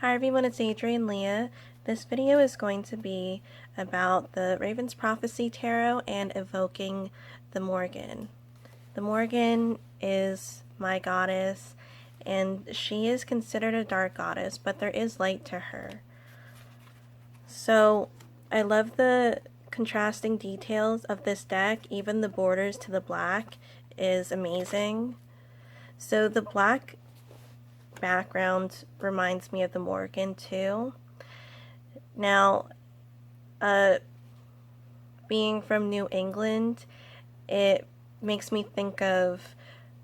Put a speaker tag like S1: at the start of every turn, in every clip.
S1: Hi everyone, it's Adrian Leah. This video is going to be about the Raven's Prophecy Tarot and Invoking the Morrigan. The Morrigan is my goddess, and she is considered a dark goddess, but there is light to her. So, I love the contrasting details of this deck. Even the borders to the black is amazing. So the black background reminds me of the Morrigan too. Now, being from New England, it makes me think of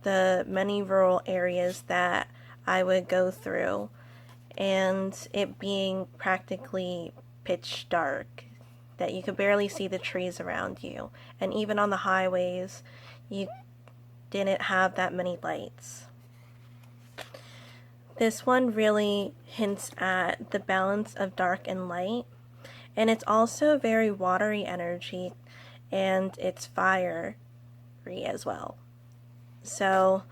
S1: the many rural areas that I would go through, and it being practically pitch dark, that you could barely see the trees around you, and even on the highways, you didn't have that many lights. This one really hints at the balance of dark and light, and it's also very watery energy, and it's fiery as well. So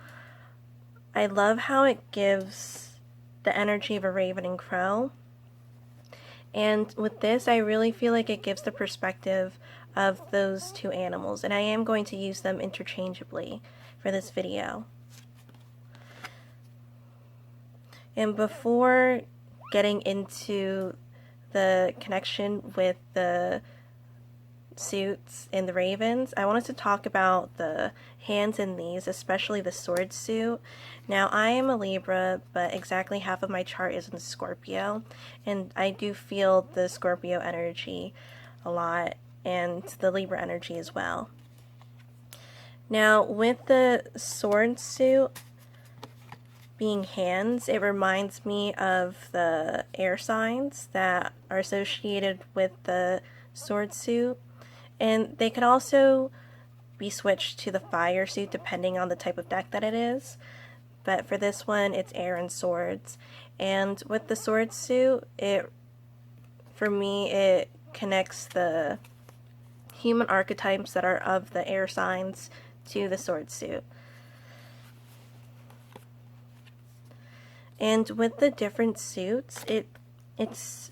S1: I love how it gives the energy of a raven and crow, and with this I really feel like it gives the perspective of those two animals, and I am going to use them interchangeably for this video. And before getting into the connection with the suits and the ravens, I wanted to talk about the hands in these, especially the sword suit. Now, I am a Libra, but exactly half of my chart is in Scorpio, and I do feel the Scorpio energy a lot, and the Libra energy as well. Now, with the sword suit being hands, it reminds me of the air signs that are associated with the sword suit, and they could also be switched to the fire suit depending on the type of deck that it is, but for this one it's air and swords. And with the sword suit, for me it connects the human archetypes that are of the air signs to the sword suit. And with the different suits, it's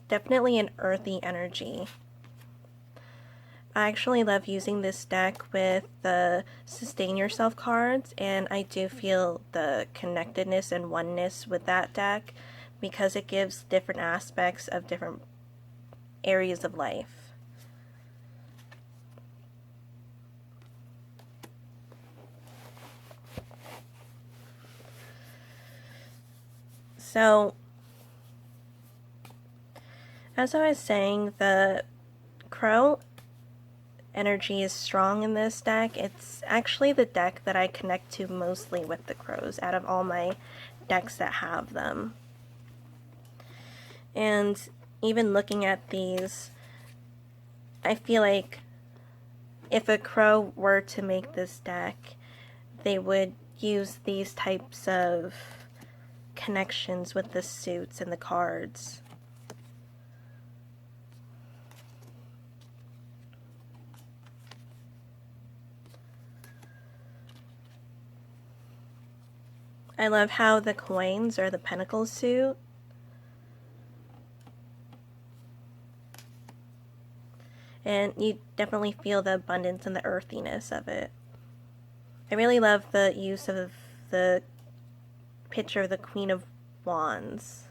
S1: definitely an earthy energy. I actually love using this deck with the Sustain Yourself cards, and I do feel the connectedness and oneness with that deck because it gives different aspects of different areas of life. So, as I was saying, the crow energy is strong in this deck. It's actually the deck that I connect to mostly with the crows out of all my decks that have them. And even looking at these, I feel like if a crow were to make this deck, they would use these types of connections with the suits and the cards. I love how the coins are the pentacle suit. And you definitely feel the abundance and the earthiness of it. I really love the use of the picture of the Queen of Wands.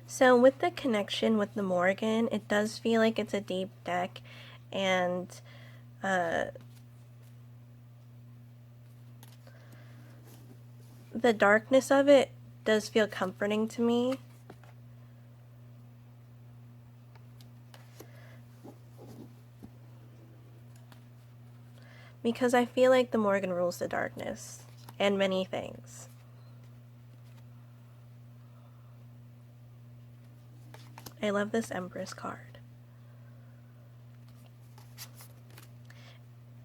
S1: So with the connection with the Morrigan, it does feel like it's a deep deck, and the darkness of it does feel comforting to me. Because I feel like the Morrigan rules the darkness and many things. I love this Empress card.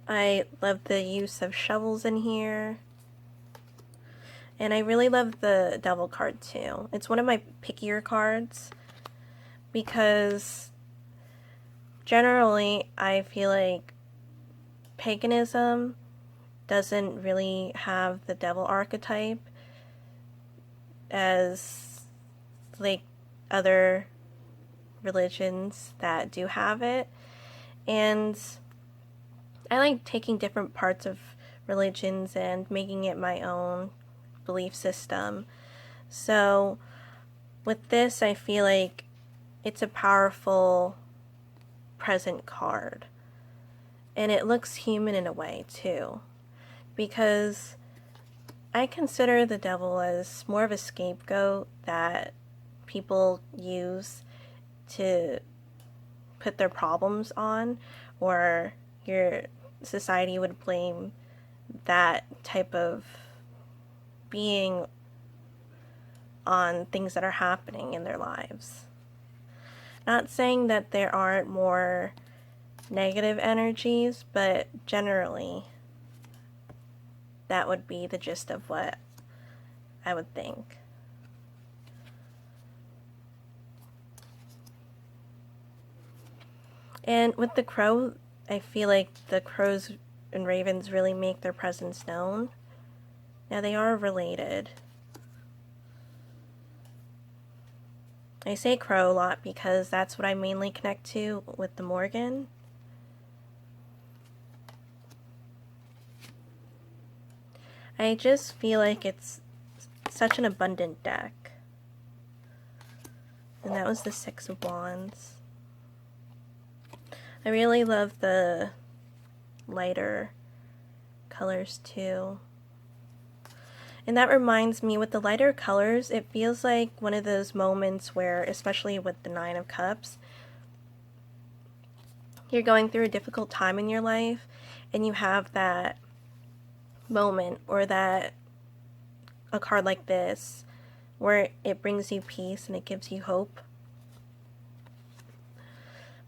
S1: I love the use of shovels in here. And I really love the Devil card too. It's one of my pickier cards because generally, I feel like paganism doesn't really have the devil archetype as like other religions that do have it. And I like taking different parts of religions and making it my own belief system. So with this, I feel like it's a powerful present card. And it looks human in a way too, because I consider the devil as more of a scapegoat that people use to put their problems on, or your society would blame that type of being on things that are happening in their lives. Not saying that there aren't more negative energies, but generally that would be the gist of what I would think. And with the crow, I feel like the crows and ravens really make their presence known. Now they are related. I say crow a lot because that's what I mainly connect to with the Morrigan. I just feel like it's such an abundant deck. And that was the Six of Wands. I really love the lighter colors too. And that reminds me, with the lighter colors, it feels like one of those moments where, especially with the Nine of Cups, you're going through a difficult time in your life and you have that moment, or that a card like this where it brings you peace and it gives you hope.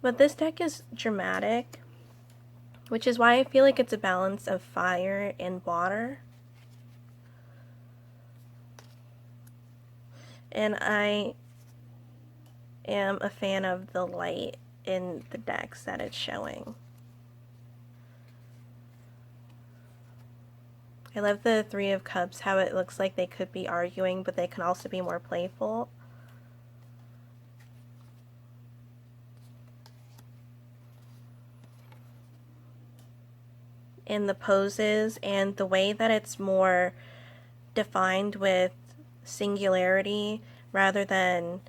S1: But this deck is dramatic, which is why I feel like it's a balance of fire and water. And I am a fan of the light in the decks that it's showing. I love the Three of Cups, how it looks like they could be arguing, but they can also be more playful. In the poses and the way that it's more defined with singularity rather than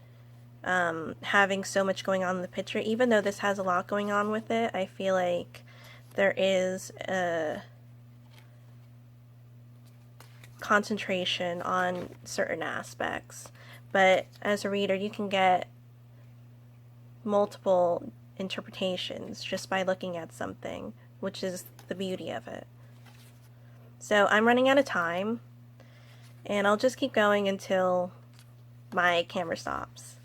S1: having so much going on in the picture. Even though this has a lot going on with it, I feel like there is a concentration on certain aspects. But as a reader, you can get multiple interpretations just by looking at something, which is the beauty of it. So I'm running out of time, and I'll just keep going until my camera stops.